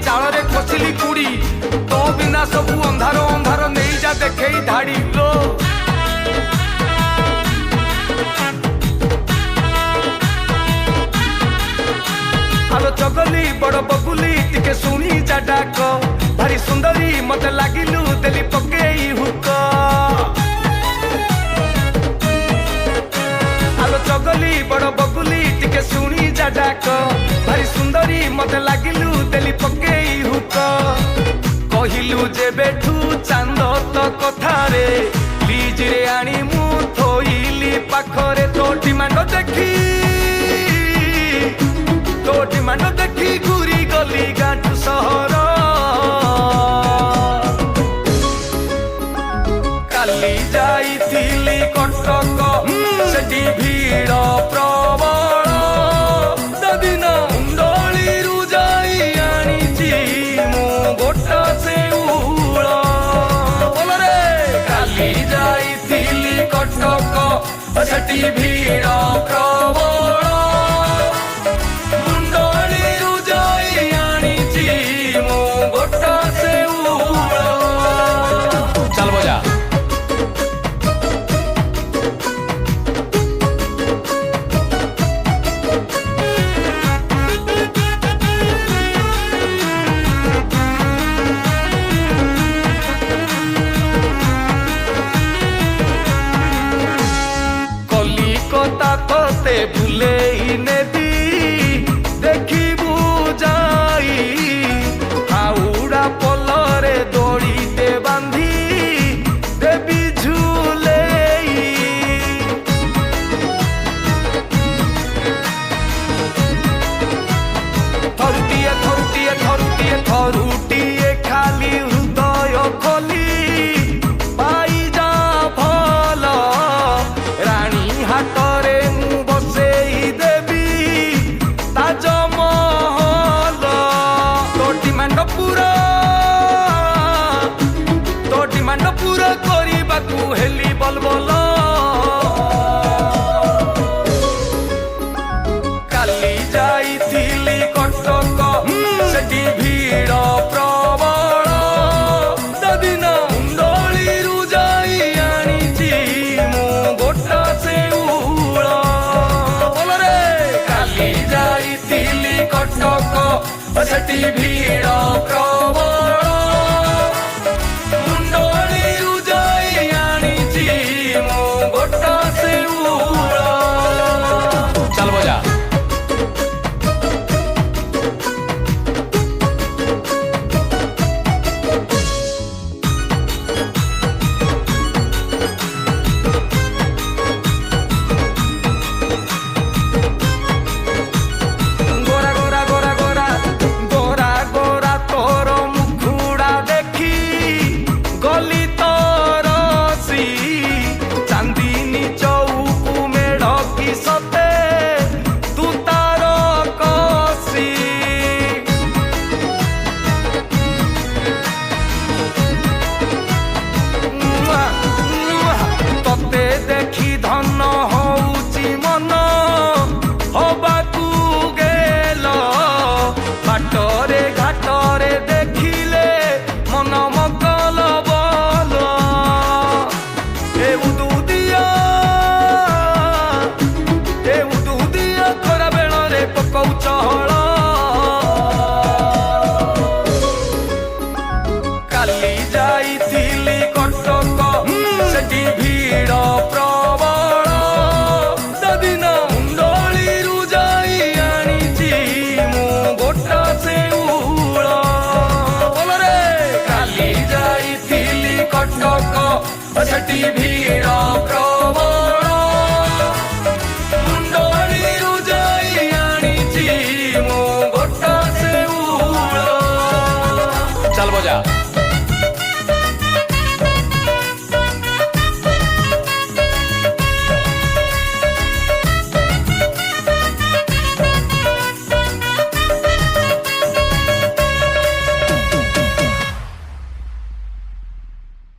चाଳରେ खसिली कुड़ी तो बिना सबू अंधार अंधार नहीं जा देखे धाड़ी लो आलो चगली बड़ बबुली टिके सुनी जा डाक भारी सुंदरी मते लागिलु देली पकेई हुक आलो चगली बड़ बबुली टिके सुनी जा डाक भारी सुंदरी मते लागिलु देली पकेई हुक कहिलु जे बेठू चांद तो कथारे लीज रे आनी मु थोइली पाखरे तो डिमांड देखी तो डिमांड देखी घूरी गली गांठू सहर काली जाइथिली कटक सेठी भीड़ प्रबल ददिन मुंडलीरू जाई आनिची मु गोटा सेउल बोल रे काली जाइथिली कटक सेठी भीड़ प्रबल मुंडलीरू जाई आनिची मु गोटा सेउल चल बजा तते भूले नेदी देखिबू जाई हाउड़ा पलरे दड़ीते बांधी देवी झूले थरुटिए थरुटिए थरुटिए थरुटिए खाली हृदय खोली पाई जा भल रानी हाटरे पूरा करबाकू हेली बलबल काली जाइथिली कटक सेठी भीड़ प्रबल ददिन मुंडलीरू जाई आनिची मु गोटा सेउल बोल रे काली जाइथिली कटक सेठी भीड़ प्रबल गोटा सेउल चल बजा गोरा गोरा गोरा गोरा गोरा गोरा तोर मुखुड़ा देखी गली तरसी चांदीनी चौकू में ढकी सते तू तार कसी तते देखी धन होउची मन हबाकू गेल बाटरे घाटरे देखिले मन मकल बल ए उदुदिया खरा बेଳରେ ପକଉ ଚହଳ କାଲି ଯାଇଥିଲି କଟକ ସେଠି ଭିଡ଼ ପ୍ରବଳ ଦଦିନ ମୁଣ୍ଡଳିରୁ ଯାଇ ଆଣିଛି ମୁଁ ଗୋଟା ସେଉଳ ବୋଲ ରେ କାଲି ଯାଇଥିଲି କଟକ ସେଠି ଭିଡ଼